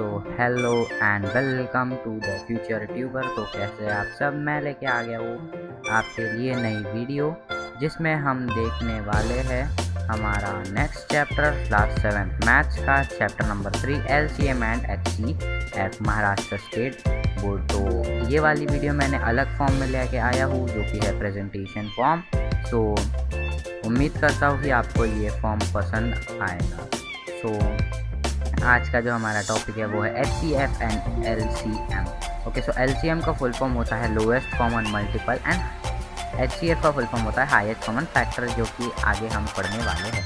So hello and welcome to the Future Tuber. तो कैसे आप सब, मैं लेके आ गया हूँ आपके लिए नई वीडियो जिसमें हम देखने वाले हैं हमारा नेक्स्ट चैप्टर क्लास 7 मैथ्स का chapter number 3 LCM and HCF Maharashtra state board. तो ये वाली वीडियो मैंने अलग फॉर्म में लेके आया हूँ जो कि है प्रेजेंटेशन फॉर्म। सो उम्मीद करता हूँ कि आपको ये फॉर्म पसंद आएगा। सो आज का जो हमारा टॉपिक है वो है HCF and LCM। Okay, so LCM का फुल फॉर्म होता है lowest common multiple and HCF का फुल फॉर्म होता है हाईएस्ट कॉमन फैक्टर, जो कि आगे हम पढ़ने वाले हैं।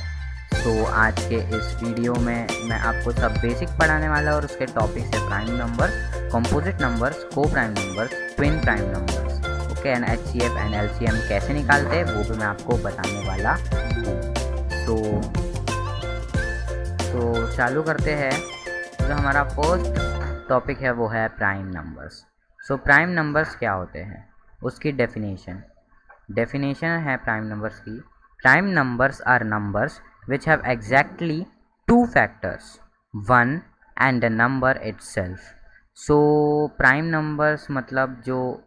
तो आज के इस वीडियो में मैं आपको सब बेसिक पढ़ाने वाला और उसके टॉपिक से प्राइम नंबर्स, कंपोजिट नंबर्स, को prime numbers, twin prime numbers, okay, and HCF and LCM कैसे निकालते हैं वो भी मैं आपको बताने वाला हूँ। तो चालू करते हैं। जो हमारा फर्स्ट टॉपिक है वो है prime numbers. So prime numbers क्या होते हैं, उसकी डेफिनेशन है प्राइम नंबर्स की। Prime numbers are numbers which have exactly two factors, one and the number itself. So prime numbers मतलब जो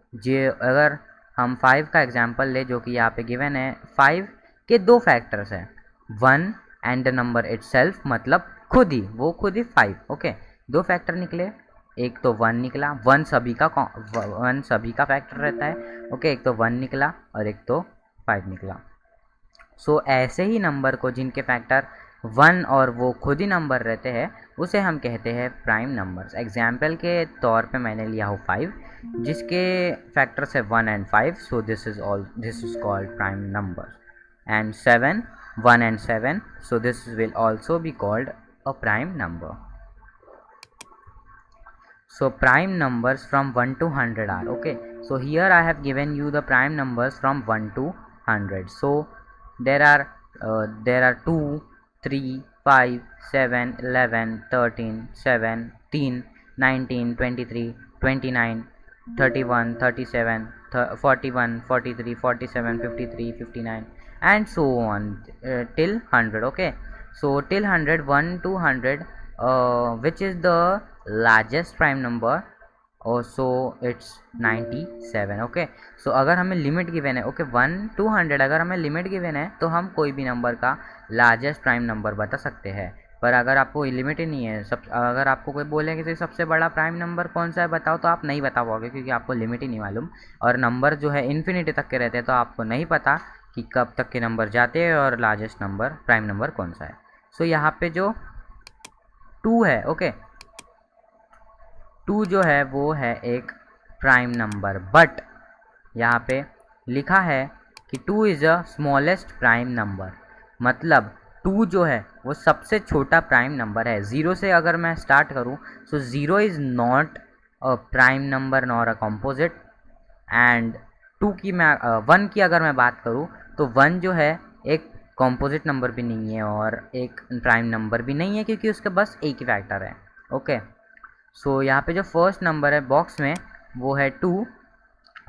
अगर हम 5 का एग्जांपल ले, जो कि यहाँ पे गिवन है, 5 के 2 फैक्टर्स हैं, 1 एंड द नंबर इटसेल्फ, मतलब खुद ही 5। ओके, 2 फैक्टर निकले, एक तो 1 निकला, 1 सभी का फैक्टर रहता है। ओके, एक तो 1 निकला और एक तो 5 निकला। सो ऐसे ही नंबर को जिनके फैक्टर 1 और वो खुद ही नंबर रहते हैं उसे हम कहते हैं प्राइम नंबर्स। एग्जाम्पल के तौर पे मैंने लिया हूँ 5 जिसके फैक्टर्स है 1 and 5, so this is called prime number. And 7, 1 and 7, so this will also be called a prime number. So prime numbers from 1 to 100 are, okay, so here I have given you the prime numbers from 1 to 100. So there are 2, 3, 5, 7, 11, 13, 17, 19, 23, 29, 31, 37, 41, 43, 47, 53, 59 and so on till 100. Okay, so till 100, 1 to 100, which is the largest prime number, so it's 97. Okay, सो अगर हमें limit given है, okay, 1 to 100 अगर हमें limit given है तो हम कोई भी नंबर का लार्जेस्ट प्राइम नंबर बता सकते हैं। पर अगर आपको लिमिट ही नहीं है, अगर आपको कोई बोले कि सबसे बड़ा प्राइम नंबर कौन सा है बताओ, तो आप नहीं बता पाओगे क्योंकि आपको लिमिट ही नहीं मालूम। और नंबर जो है इन्फिनिटी तक के रहते हैं तो आपको नहीं पता कि कब तक के नंबर जाते हैं और लार्जेस्ट नंबर प्राइम नंबर कौन सा है। सो यहाँ पे जो 2 है, ओके, 2 जो है वो है एक प्राइम नंबर, बट यहाँ पे लिखा है कि 2 is a smallest prime number, मतलब 2 जो है वो सबसे छोटा प्राइम नंबर है। 0 से अगर मैं स्टार्ट करूँ, सो 0 is not a prime number nor a composite. And 1 की अगर मैं बात करूँ तो 1 जो है एक कंपोजिट नंबर भी नहीं है और एक प्राइम नंबर भी नहीं है क्योंकि उसके बस एक ही फैक्टर है। ओके, सो यहाँ पे जो फर्स्ट नंबर है बॉक्स में वो है 2,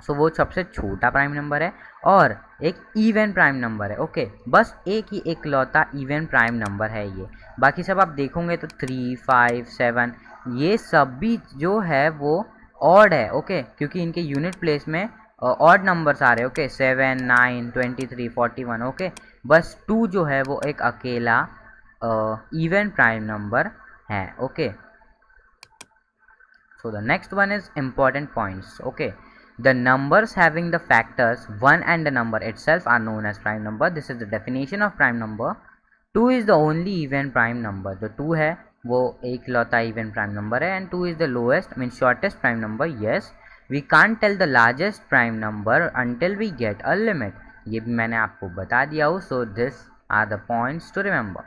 सो वो सबसे छोटा प्राइम नंबर है और एक इवन प्राइम नंबर है। ओके, बस एक ही एकलौता इवन प्राइम नंबर है ये। बाकी सब आप देखोगे तो 3, 5, 7 ये सब भी जो है वो ऑड है। ओके, क्योंकि इनके यूनिट प्लेस में ऑड नंबर्स आ रहे हैं। ओके, 7, 9, 23, 41। ओके, बस 2 जो है वो एक अकेला इवन प्राइम नंबर है। Okay, so the next one is important points. Okay, the numbers having the factors 1 and the number itself are known as prime number. This is the definition of prime number. 2 is the only even prime number. जो 2 है वो एक लौता even prime number है, and 2 is the lowest, means shortest prime number. Yes, we can't tell the largest prime number until we get a limit. ये भी मैंने आपको बता दिया हूँ. So these are the points to remember.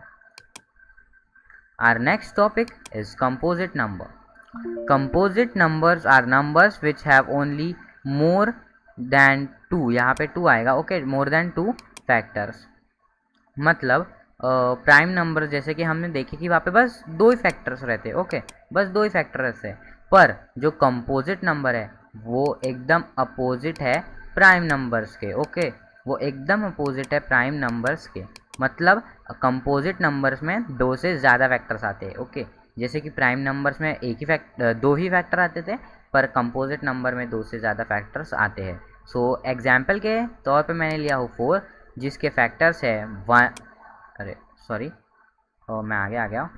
Our next topic is composite number. Composite numbers are numbers which have only more than 2, यहाँ पे 2 आएगा। ओके, more than 2 factors, मतलब प्राइम नंबर जैसे कि हमने देखे कि वहाँ पे बस 2 ही फैक्टर्स रहते हैं। ओके, बस 2 ही फैक्टर रहते हैं, पर जो कंपोजिट नंबर है वो एकदम अपोजिट है प्राइम नंबर्स के। ओके, वो एकदम अपोजिट है प्राइम नंबर्स के, मतलब कंपोजिट नंबर्स में 2 से ज़्यादा फैक्टर्स आते हैं। ओके, जैसे कि प्राइम नंबर्स में दो ही फैक्टर आते थे, पर कंपोजिट नंबर में 2 से ज़्यादा फैक्टर्स आते हैं। सो एग्जाम्पल के तौर पे मैंने लिया हूँ 4, जिसके फैक्टर्स है मैं आगे आ गया,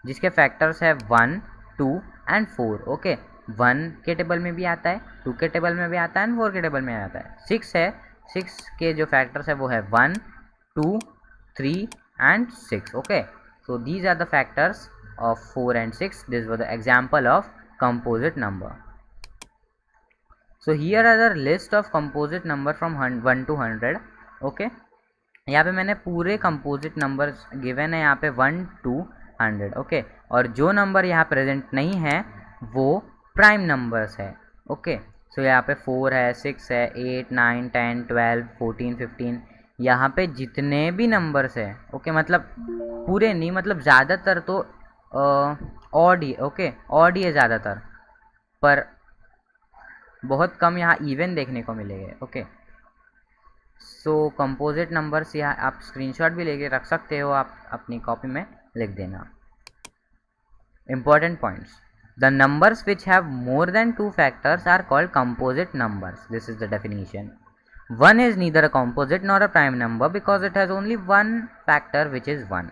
जिसके फैक्टर्स है 1, 2 एंड 4। ओके, 1 के टेबल में भी आता है, 2 के टेबल में भी आता है एंड 4 के टेबल में आता है। 6 है, 6 के जो फैक्टर्स है वो है 1, 2, 3 and 6। Okay, so these are the factors of 4 and 6. This was the example of composite number. So here are the list of composite number from 1 to 100. Okay, यहाँ पे मैंने पूरे कंपोजिट नंबर्स गिवन है यहाँ पे 1 to 100। ओके, और जो number यहाँ प्रेजेंट नहीं है वो प्राइम नंबर्स है। ओके, सो यहाँ पे 4 है, 6 है, 8, 9, 10, 12, 14, 15, यहाँ पे जितने भी नंबर्स है, ओके, मतलब पूरे नहीं, मतलब ज़्यादातर तो ऑड ही, ओके, ऑड ही है ज़्यादातर, पर बहुत कम यहाँ इवन देखने को मिलेंगे। ओके, सो कंपोजिट नंबर्स यहाँ आप स्क्रीनशॉट भी लेके रख सकते हो, आप अपनी कॉपी में लिख देना। Important points: the numbers which have more than 2 factors are called composite numbers. This is the definition. 1 is neither a composite nor a prime number because it has only one factor which is 1.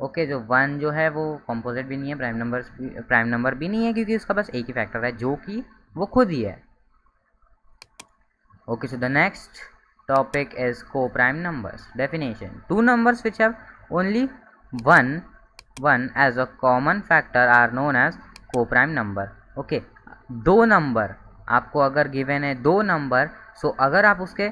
Okay, जो 1 जो है वो composite भी नहीं है, prime number भी नहीं है, क्योंकि उसका बस एक ही फैक्टर है जो कि वो खुद ही है। Okay, so the next topic is co-prime numbers. Definition: two numbers which have only one as a common factor are known as co-prime number. Okay, दो नंबर आपको अगर गिवन है, दो नंबर, सो अगर आप उसके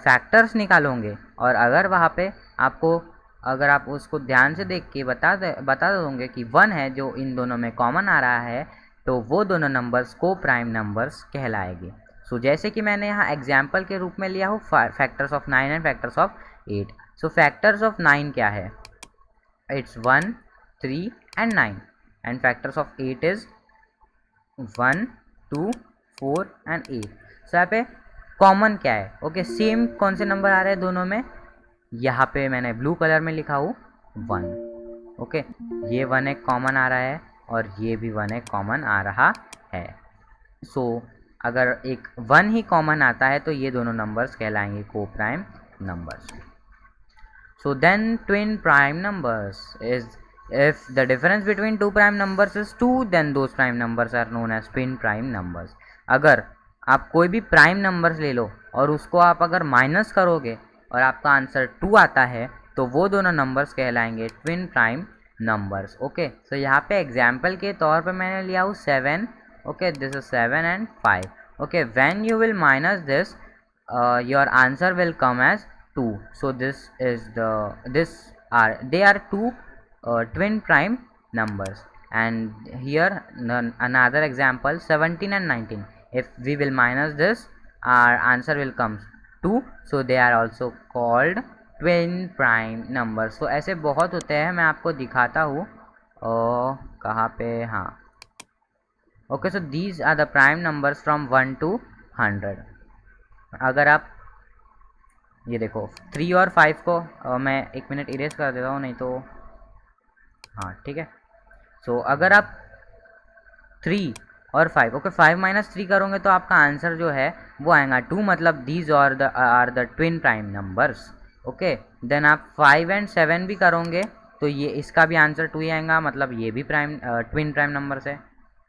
फैक्टर्स निकालोगे और अगर वहाँ पे आपको, अगर आप उसको ध्यान से देख के बता दोगे कि 1 है जो इन दोनों में कॉमन आ रहा है, तो वो दोनों नंबर्स को प्राइम नंबर्स कहलाएंगे। सो जैसे कि मैंने यहाँ एग्जाम्पल के रूप में लिया हूँ factors of 9 and factors of 8। So factors of 9 क्या है? It's 1, 3 and 9, and factors of 8 is 1, 2, 4 and 8। सो यहाँ पे कॉमन क्या है? ओके, सेम कौन से नंबर आ रहे हैं दोनों में? यहाँ पे मैंने ब्लू कलर में लिखा हूँ 1। ओके, ये 1 एक कॉमन आ रहा है और ये भी 1 एक कॉमन आ रहा है। सो अगर एक 1 ही कॉमन आता है तो ये दोनों नंबर्स कहलाएंगे को prime numbers. So then twin prime numbers is if the difference between two prime numbers is 2, then those prime numbers are known as twin prime numbers. अगर आप कोई भी प्राइम नंबर्स ले लो और उसको आप अगर माइनस करोगे और आपका आंसर 2 आता है, तो वो दोनों नंबर्स कहलाएंगे twin prime numbers. Okay, so यहाँ पे एग्जाम्पल के तौर पे मैंने लिया हूँ 7। Okay, this is 7 and 5. Okay, when you will minus this, your answer will come as 2. So they are two twin prime numbers. And here another example, 17 and 19. If we will minus this, our answer will come 2. So they are also called twin prime numbers. So ऐसे बहुत होते हैं, मैं आपको दिखाता हूँ कहाँ पे, हाँ। Okay, so these are the prime numbers from 1 to 100। अगर आप ये देखो 3 और 5 को मैं 1 मिनट इरेज कर देता हूँ, नहीं तो हाँ ठीक है। सो अगर आप 3 और 5, ओके, 5 माइनस 3 करोगे तो आपका आंसर जो है वो आएगा 2, मतलब these are the twin prime numbers. Okay, then आप 5 एंड 7 भी करोगे तो ये इसका भी आंसर 2 ही आएगा, मतलब ये भी ट्विन प्राइम नंबर्स है।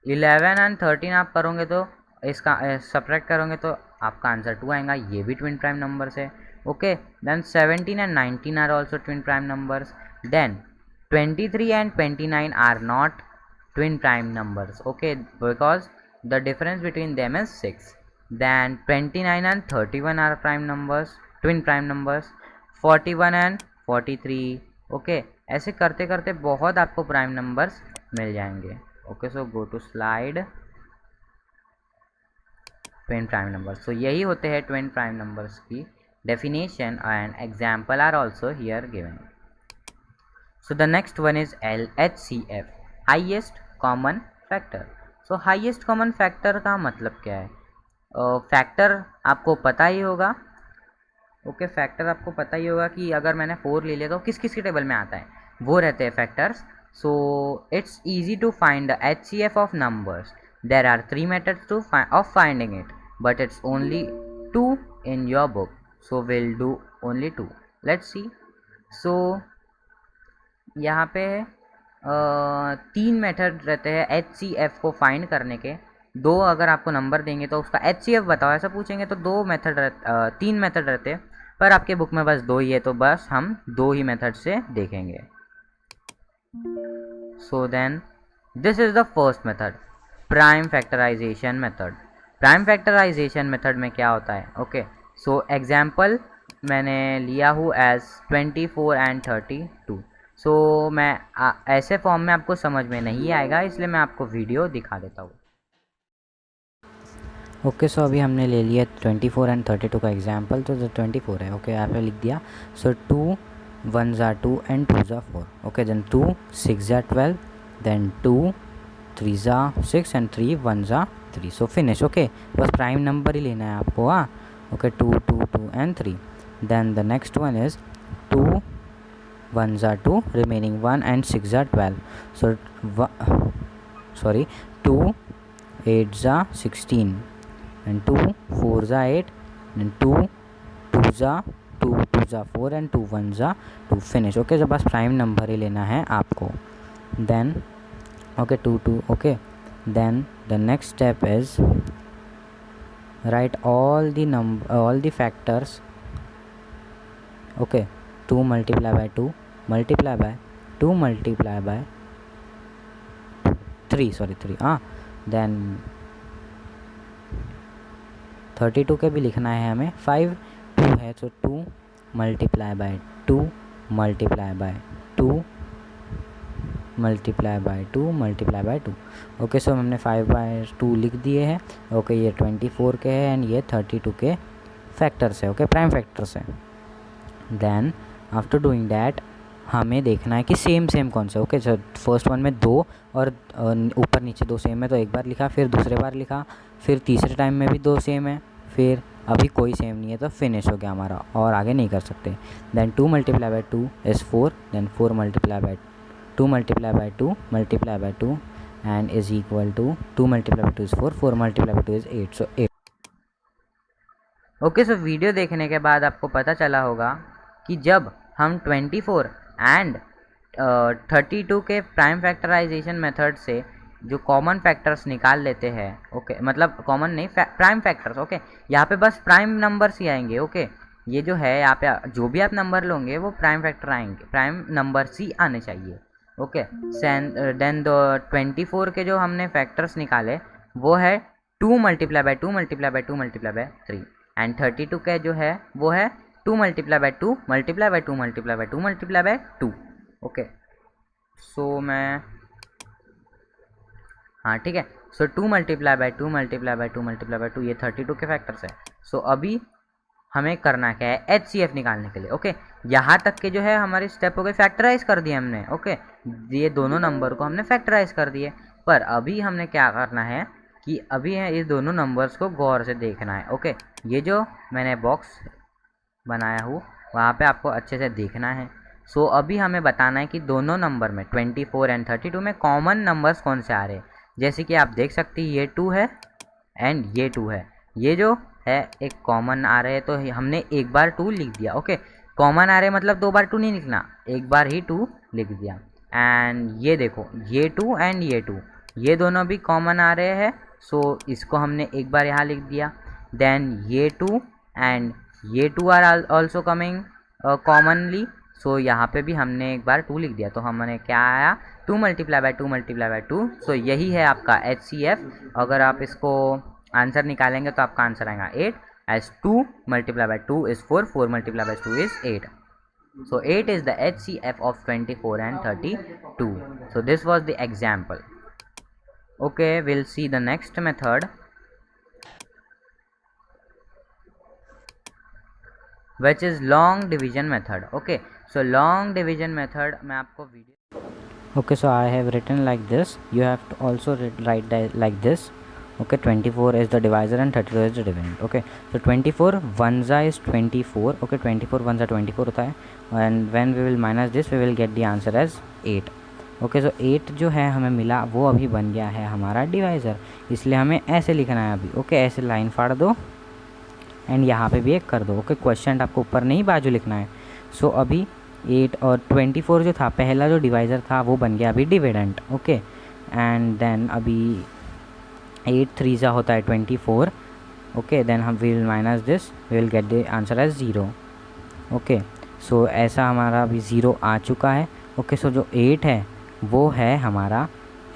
11 एंड 13 आप करोगे तो इसका सब्ट्रैक्ट करोगे तो आपका आंसर 2 आएगा, ये भी ट्विन प्राइम नंबर्स है। Okay, then 17 and 19 are also twin prime numbers. Then 23 and 29 are not twin prime numbers, okay, because the difference between them is 6. Then 29 and 31 are twin prime numbers, 41 and 43, okay, ऐसे करते करते बहुत आपको prime numbers मिल जाएंगे। Okay, so go to slide twin prime numbers. So यही होते हैं ट्विन प्राइम नंबर्स की definition and example are also here given. So the next one is LHCF, highest common factor. So highest common factor का मतलब क्या है? Factor आपको पता ही होगा, ओके, फैक्टर आपको पता ही होगा कि अगर मैंने 4 ले लिया तो किस किस के टेबल में आता है, वो रहते हैं factors. So it's easy to find the HCF of numbers. There are 3 methods of finding it, but it's only 2 in your book, so we'll do only 2. Let's see. So यहाँ पे 3 मेथड रहते हैं HCF को find करने के। 2 अगर आपको number देंगे तो उसका HCF बताओ ऐसा पूछेंगे तो 3 मेथड रहते हैं, पर आपके बुक में बस 2 ही है, तो बस हम 2 ही मेथड से देखेंगे। So then this is the first method, prime factorization method. Prime factorization method में क्या होता है? Okay, so example मैंने लिया हूँ as 24 and 32. So मैं ऐसे फॉर्म में आपको समझ में नहीं आएगा, इसलिए मैं आपको वीडियो दिखा देता हूँ। ओके सो अभी हमने ले लिया 24 एंड 32 का एग्जाम्पल, तो जो 24 है ओके आपने लिख दिया। सो 2 1s are 2 and 2s are 4. Okay, then 2 6s are 12, then 2 3s are 6 and 3 1s are 3. So finish. Okay, बस प्राइम नंबर ही लेना है आपको। हाँ okay 2 2 2 and 3. Then the next one is 2 1s are 2, remaining 1 and 6 are 12. So 2 8s are 16 and 2 4s are 8 and 2 2s are 2 2s are 4 and 2 1s are 2. Finish. Okay, जब बस prime number ही लेना है आपको। Then okay 2 2 okay, then the next step is write all the factors. Okay, 2 multiply by 2 multiply by 2 multiply by 3 then 32 के भी लिखना है हमें। 5 2 है तो 2 multiply by 2 multiply by 2 multiply by 2 multiply by 2. Okay so हमने 5/2 लिख दिए हैं। ओके ये 24 के हैं एंड ये 32 के फैक्टर्स है। ओके प्राइम फैक्टर्स है। देन आफ्टर डूइंग दैट हमें देखना है कि सेम कौन से। ओके सो फर्स्ट वन में 2 और ऊपर नीचे 2 सेम है, तो एक बार लिखा, फिर दूसरे बार लिखा, फिर तीसरे टाइम में भी 2 सेम है, फिर अभी कोई सेम नहीं है, तो फिनिश हो गया हमारा और आगे नहीं कर सकते। Then 2 multiply by 2 is 4, then 4 multiply by 2 multiply by 2 multiply by 2 and is equal to 2 multiply by 2 is 4, 4 multiply by 2 is 8, so 8. Okay so video देखने के बाद आपको पता चला होगा कि जब हम 24 एंड 32 के प्राइम फैक्टराइजेशन मेथड से जो कॉमन फैक्टर्स निकाल लेते हैं, ओके मतलब कॉमन नहीं प्राइम फैक्टर्स, ओके यहाँ पे बस प्राइम नंबर्स ही आएंगे। ओके ये जो है यहाँ पे जो भी आप नंबर लोगे वो प्राइम फैक्टर आएंगे, प्राइम नंबर्स ही आने चाहिए। ओके देन द 24 के जो हमने फैक्टर्स निकाले वो है 2 multiply by 2 multiply by 2 multiply by 3 and 32 के जो है वो है 2 multiply by 2 multiply by 2 multiply by 2 multiply by 2। Okay so मैं हाँ ठीक है, सो 2 multiply by 2 multiply by 2 multiply by 2 ये 32 के फैक्टर्स है। सो अभी हमें करना क्या है HCF निकालने के लिए। ओके यहाँ तक के जो है हमारी स्टेप हो गए, फैक्टराइज कर दिए हमने। ओके ये दोनों नंबर को हमने फैक्टराइज कर दिए, पर अभी हमने क्या करना है कि अभी है इस दोनों नंबर्स को गौर से देखना है। ओके ये जो मैंने बॉक्स बनाया हूँ वहाँ पे आपको अच्छे से देखना है। सो अभी हमें बताना है कि दोनों नंबर में 24 एंड 32 में कॉमन नंबर्स कौन से आ रहे हैं। जैसे कि आप देख सकते हैं ये 2 है एंड ये 2 है, ये जो है एक कॉमन आ रहे हैं, तो हमने एक बार 2 लिख दिया। ओके कॉमन आ रहे मतलब 2 बार 2 नहीं लिखना, एक बार ही 2 लिख दिया। एंड ये देखो ये 2 एंड ये 2 ये दोनों भी कॉमन आ रहे हैं, सो इसको हमने एक बार यहाँ लिख दिया। देन ये 2 एंड ये 2 आर ऑल्सो कमिंग कॉमनली, सो यहाँ पे भी हमने एक बार 2 लिख दिया, तो हमने क्या आया 2 multiply by 2 multiply by 2। सो यही है आपका HCF। अगर आप इसको आंसर निकालेंगे तो आपका आंसर आएगा 8, as 2 multiply by 2 is 4, 4 multiply by 2 is 8। So 8 is the HCF of 24 and 32. So this was the example. Okay, we'll see the next method, which is long division method. Okay, so long division method मैं आपको video Okay, so I have written like this, you have to also write like this. Okay 24 is the divisor and 32 is the dividend. Okay so 24 1s is 24. Okay 24 1s 24 होता है, and when we will minus this we will get the answer as 8. Okay, so 8 जो है हमें मिला वो अभी बन गया है हमारा डिवाइज़र, इसलिए हमें ऐसे लिखना है अभी। ओके, ऐसे लाइन फाड़ दो एंड यहाँ पे भी एक कर दो। ओके, क्वेश्चन आपको ऊपर नहीं बाजू लिखना है। सो अभी 8 और 24 जो था पहला जो डिवाइज़र था वो बन गया अभी डिविडेंट। ओके, एंड देन अभी 8 3 होता है 24। ओके, देन हम will minus this, we will get the answer as 0। Okay, so ऐसा हमारा अभी 0 आ चुका है। ओके, सो जो 8 है वो है हमारा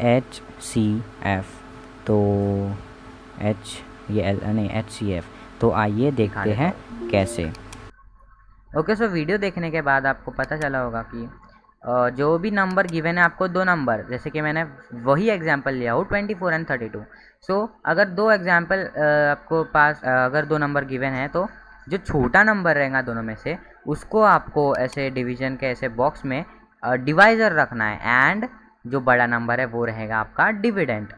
HCF, तो HCF। तो आइए देखते हैं कैसे। ओके, सो वीडियो देखने के बाद आपको पता चला होगा कि जो भी नंबर गिवन है आपको, दो नंबर, जैसे कि मैंने वही एग्जांपल लिया हो 24 एंड 32। सो अगर दो एग्जांपल आपको पास अगर दो नंबर गिवन है तो जो छोटा नंबर रहेगा दोनों में से उसको आपको ऐसे डिवीजन के ऐसे बॉक्स में डिवाइज़र रखना है, एंड जो बड़ा नंबर है वो रहेगा आपका डिविडेंट।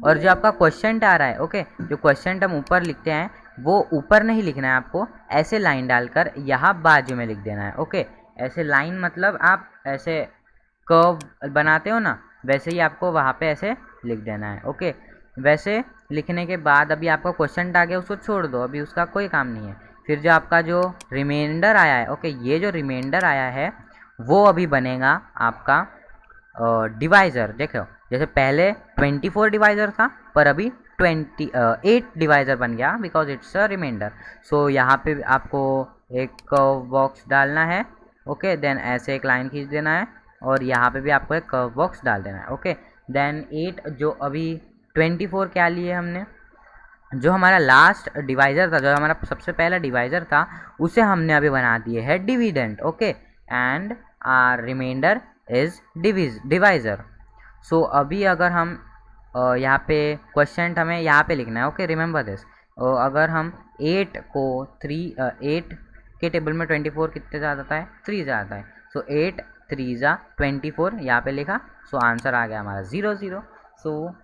और जो आपका क्वेश्चन आ रहा है, ओके, जो क्वेश्चन हम ऊपर लिखते हैं वो ऊपर नहीं लिखना है आपको, ऐसे लाइन डालकर यहाँ बाजू में लिख देना है। ओके, ऐसे लाइन मतलब आप ऐसे कर्व बनाते हो ना, वैसे ही आपको वहाँ पे ऐसे लिख देना है। ओके, वैसे लिखने के बाद अभी आपका क्वेश्चन आ गया, उसको छोड़ दो, अभी उसका कोई काम नहीं है। फिर जो आपका जो रिमाइंडर आया है, ओके, ये जो रिमाइंडर आया है वो अभी बनेगा आपका डिवाइज़र। देखो, जैसे पहले 24 डिवाइज़र था पर अभी 8 डिवाइज़र बन गया बिकॉज इट्स अ रिमाइंडर। सो यहाँ पे आपको एक बॉक्स डालना है। ओके, देन ऐसे एक लाइन खींच देना है और यहाँ पे भी आपको एक कर्व बॉक्स डाल देना है। ओके, देन 8 जो अभी 24 क्या लिए हमने, जो हमारा लास्ट डिवाइज़र था, जो हमारा सबसे पहला डिवाइज़र था, उसे हमने अभी बना दिए है dividend. Okay, and our reminder is divisor. So अभी अगर हम यहाँ पे क्वेश्चन हमें यहाँ पे लिखना है। Okay, remember this. अगर हम 8 को 8 के टेबल में 24 कितने ज़्यादा आता है, 3 ज़्यादा है। सो 8 3 24 यहाँ पे लिखा, सो आंसर आ गया हमारा 0 0। सो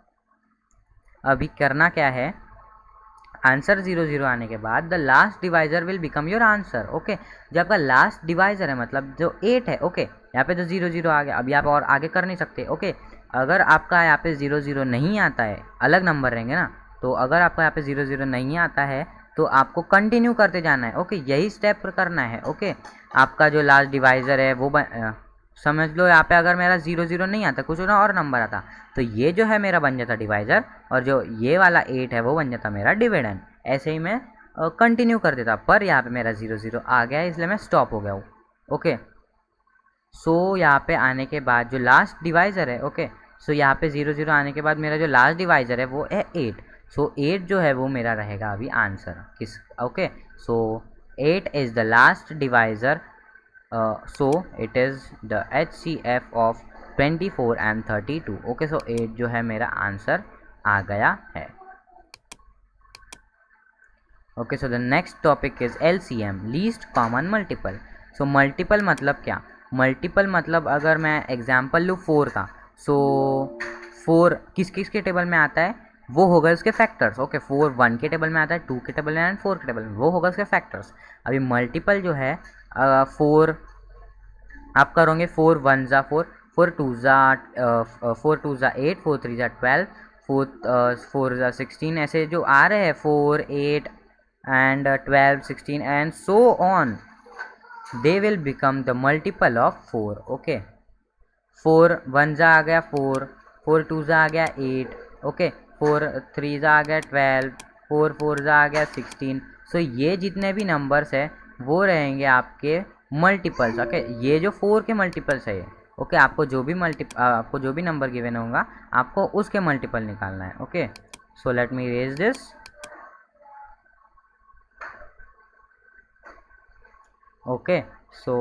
अभी करना क्या है, आंसर 0 0 आने के बाद the last divisor will become your answer. Okay, जो आपका लास्ट डिवाइज़र है मतलब जो 8 है, ओके, यहाँ पे तो 0 0 आ गया, अभी आप और आगे कर नहीं सकते। ओके, अगर आपका यहाँ पे 0 0 नहीं आता है, अलग नंबर रहेंगे ना, तो अगर आपका यहाँ पे 0 0 नहीं आता है तो आपको कंटिन्यू करते जाना है। ओके, यही स्टेप करना है। ओके, आपका जो लास्ट डिवाइज़र है वो समझ लो यहाँ पे अगर मेरा 0 0 नहीं आता, कुछ ना और नंबर आता, तो ये जो है मेरा बन जाता डिवाइज़र, और जो ये वाला 8 है वो बन जाता मेरा डिविडेंड। ऐसे ही मैं कंटिन्यू कर देता, पर यहाँ पे मेरा 0 0 आ गया है इसलिए मैं स्टॉप हो गया हूँ। ओके, सो यहाँ पे आने के बाद जो लास्ट डिवाइज़र है, ओके, सो यहाँ पे 0 0 आने के बाद मेरा जो लास्ट डिवाइज़र है वो है 8। सो 8 जो है वो मेरा रहेगा अभी आंसर किस। Okay, so 8 is the last divisor, so it is the HCF of 24 and 32। Okay, so 8 जो है मेरा आंसर आ गया है। Okay, so the next topic is LCM, least common multiple. So multiple मतलब क्या, मल्टीपल मतलब अगर मैं एग्जाम्पल लूँ 4 का, सो 4 किस किस के टेबल में आता है, वो होगा उसके फैक्टर्स। ओके, 4 1 के टेबल में आता है, 2 के टेबल में एंड 4 के टेबल में, वो होगा उसके फैक्टर्स। अभी मल्टीपल जो है 4 आप करोगे, 4 1 ज़ा 4, 4 2 ज़ा 8, 4 3 ज़ा 12, 4 ज़ा 16, ऐसे जो आ रहे हैं 4 8 and 12 16 and so on, they will become the multiple of 4. Okay, 4 1 जा आ गया 4, 4 2 जा आ गया 8, ओके, 4 3 जा आ गया 12, 4 4 जा आ गया 16। सो ये जितने भी नंबर्स है वो रहेंगे आपके मल्टीपल्स। ओके, ये जो 4 के मल्टीपल्स है ये। ओके, आपको जो भी नंबर गिवन होगा आपको उसके मल्टीपल निकालना है। Okay, so let me raise this. Okay, so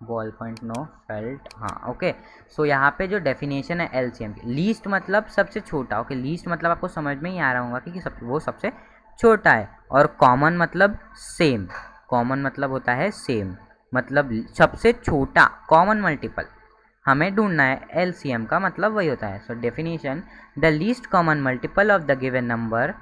ball point no felt, हाँ। ओके, सो यहाँ पे जो डेफिनेशन है LCM की, लीस्ट मतलब सबसे छोटा। ओके, लीस्ट मतलब आपको समझ में ही आ रहा होगा कि वो सबसे छोटा है, और कॉमन मतलब सेम। कॉमन मतलब होता है सेम, मतलब सबसे छोटा कॉमन मल्टीपल हमें ढूंढना है। LCM का मतलब वही होता है। So definition, the least common multiple of the given number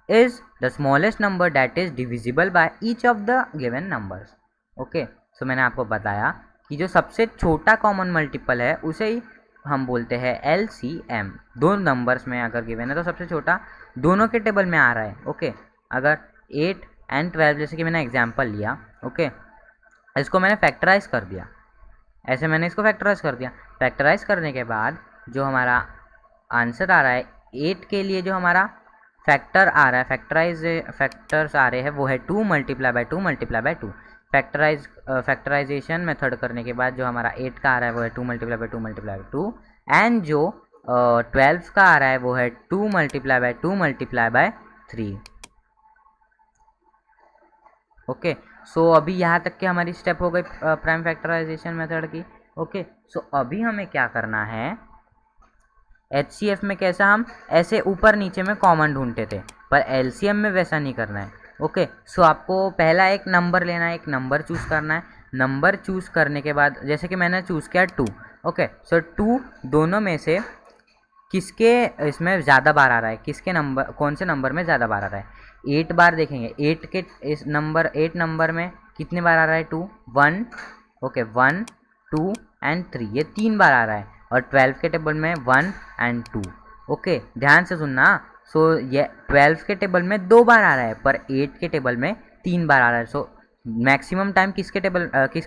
is the smallest number that is divisible by each of the given numbers. Okay, so मैंने आपको बताया कि जो सबसे छोटा कॉमन मल्टीपल है उसे ही हम बोलते हैं LCM। दो नंबर्स में अगर गिवन है तो सबसे छोटा दोनों के टेबल में आ रहा है। ओके, अगर 8 and 12 जैसे कि मैंने एग्जांपल लिया, ओके, इसको मैंने फैक्टराइज कर दिया, ऐसे मैंने इसको फैक्टराइज कर दिया। फैक्टराइज करने के बाद जो हमारा आंसर आ रहा है 8 के लिए, जो हमारा फैक्टर आ रहा है, फैक्टर्स आ रहे हैं वो है 2 multiply by 2 multiply by 2। Factorisation method करने के बाद जो हमारा 8 का आ रहा है वो है 2 multiply by 2 multiply by 2, and जो 12 का आ रहा है वो है 2 multiply by 2 multiply by 3। Okay, so अभी यहाँ तक के हमारी स्टेप हो गई प्राइम फैक्टराइजेशन मेथड की। ओके, सो अभी हमें क्या करना है, HCF में कैसा हम ऐसे ऊपर नीचे में कॉमन ढूंढते थे, पर LCM में वैसा नहीं करना है। ओके, सो आपको पहला एक नंबर लेना है, एक नंबर चूज़ करना है। नंबर चूज़ करने के बाद जैसे कि मैंने चूज़ किया 2। ओके, सो 2 दोनों में से किसके इसमें ज़्यादा बार आ रहा है, किसके नंबर, कौन से नंबर में ज़्यादा बार आ रहा है। 8 बार देखेंगे, 8 के इस नंबर 8 नंबर में कितने बार आ रहा है 2, 1। ओके, 1 2 एंड 3, ये 3 बार आ रहा है। और 12 के टेबल में 1 एंड 2। ओके, ध्यान से सुनना। सो ये 12 के टेबल में 2 बार आ रहा है, पर 8 के टेबल में 3 बार आ रहा है। सो मैक्सिमम टाइम किसके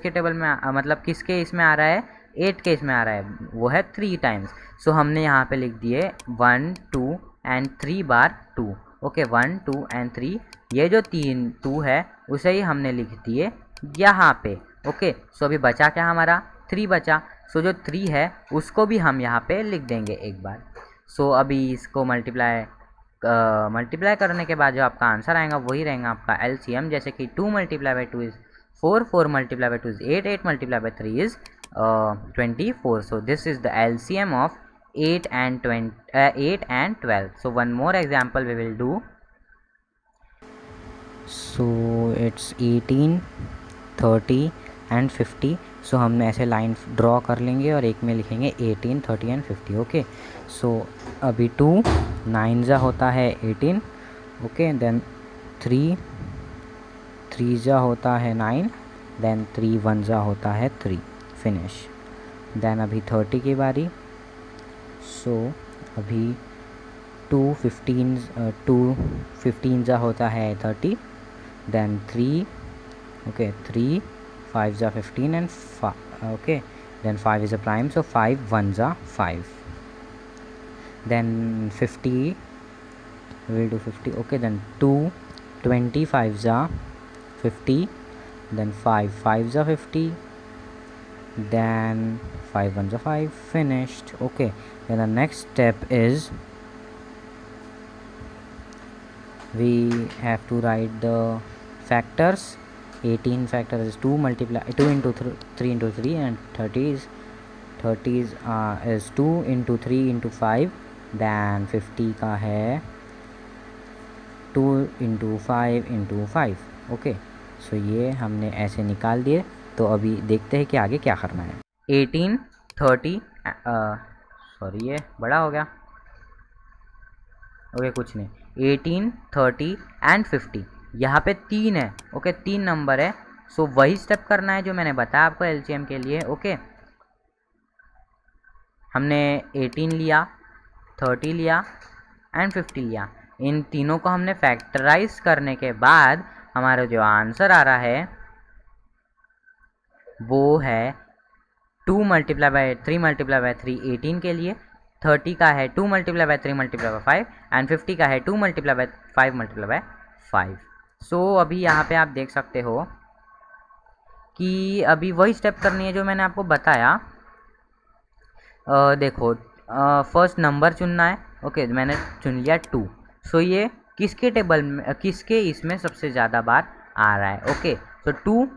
टेबल में मतलब किसके इसमें आ रहा है, 8 के इसमें आ रहा है, वो है 3 टाइम्स। सो हमने यहाँ पे लिख दिए 1 2 एंड 3 बार 2। ओके, 1 2 एंड 3, ये जो 3 2 है उसे ही हमने लिख दिए यहाँ पे। ओके, सो अभी बचा क्या हमारा, 3 बचा। सो जो 3 है उसको भी हम यहाँ पे लिख देंगे एक बार। सो अभी इसको मल्टीप्लाई करने के बाद जो आपका आंसर आएगा वही रहेगा आपका LCM। जैसे कि 2 multiply by 2 is 4, 4 multiply by 2 is 8, 8 multiply by 3 is 24. So this is the LCM of 8 and 12. So one more example we will do. So it's 18, 30 and 50. सो हम ऐसे लाइन ड्रॉ कर लेंगे और एक में लिखेंगे 18, 30 एंड 50। ओके, सो अभी 2 9 जा होता है 18। ओके, देन 3 3 जा होता है 9, देन 3 1 जा होता है 3, फिनिश। देन अभी 30 की बारी। सो अभी 2 15 जा होता है 30, देन 3 ओके 3 5 जा 15 and 5 okay, then 5 is a prime, so 5 1s are 5. Then 50 we will do 50. Okay, then 2 25s are 50, then 5 5s are 50, then 5 1s are 5, finished. Okay, then the next step is we have to write the factors. 18 factor is 2 into 3 into 3, and 30 is 2 into 3 into 5, then 50 का है 2 into 5 into 5। Okay, सो ये हमने ऐसे निकाल दिए। तो अभी देखते हैं कि आगे क्या करना है। 18 30 सॉरी ये बड़ा हो गया। ओके, कुछ नहीं, 18 30 एंड 50, यहाँ पे 3 है। ओके, 3 नंबर है। सो वही स्टेप करना है जो मैंने बताया आपको LCM के लिए। ओके, हमने 18 लिया, 30 लिया एंड 50 लिया। इन तीनों को हमने फैक्टराइज करने के बाद हमारा जो आंसर आ रहा है वो है 2 मल्टीप्लाई बाय 3 मल्टीप्लाई बाय 3 18 के लिए, 30 का है 2 multiply by 3 multiply by 5, and 50 का है 2 मल्टीप्लाई बाय 5 मल्टीप्लाई बाय 5। सो अभी यहाँ पे आप देख सकते हो कि अभी वही स्टेप करनी है जो मैंने आपको बताया। देखो, फर्स्ट नंबर चुनना है। ओके, मैंने चुन लिया 2। सो ये किसके टेबल में, किसके इसमें सबसे ज़्यादा बार आ रहा है। ओके, सो 2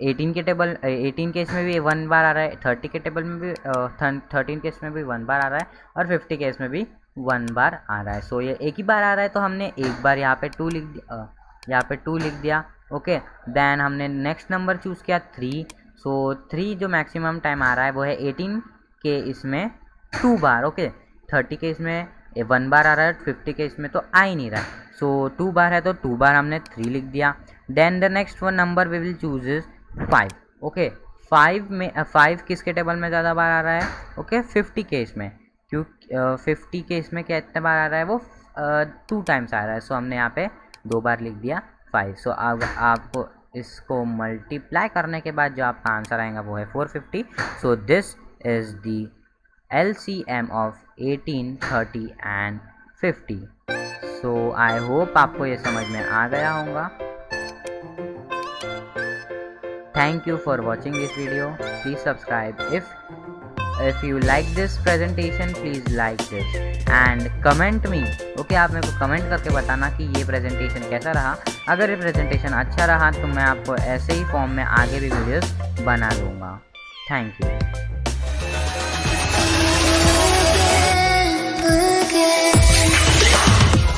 18 के टेबल 18 के इसमें भी 1 बार आ रहा है, 30 के टेबल में भी 13 के इसमें भी 1 बार आ रहा है, और 50 के इसमें भी 1 बार आ रहा है। सो ये एक ही बार आ रहा है, तो हमने एक बार यहाँ पे 2 लिख दिया, यहाँ पे 2 लिख दिया। ओके, देन हमने नेक्स्ट नंबर चूज़ किया 3। सो 3 जो मैक्सिमम टाइम आ रहा है वो है 18 के इसमें 2 बार। ओके, 30 के इसमें 1 बार आ रहा है, 50 के इसमें तो आ ही नहीं रहा है। सो 2 बार है तो 2 बार हमने 3 लिख दिया। Then the next one number we will choose is 5। Okay, 5 किसके टेबल में ज़्यादा बार आ रहा है? ओके 50 के इसमें, क्यों 50 के इसमें कितने बार आ रहा है? वो 2 टाइम्स आ रहा है। सो हमने यहाँ पे 2 बार लिख दिया 5। सो अब आपको इसको मल्टीप्लाई करने के बाद जो आपका आंसर आएगा वो है 450। So this is the LCM of 18, 30 and 50। So I hope आपको ये समझ में आ गया होगा। Thank you for watching this video. Please subscribe. If you like this presentation, please like this and comment me. Okay, आप मेरे को कमेंट करके बताना कि ये प्रेजेंटेशन कैसा रहा। अगर ये प्रेजेंटेशन अच्छा रहा तो मैं आपको ऐसे ही फॉर्म में आगे भी वीडियोस बना दूँगा। Thank you.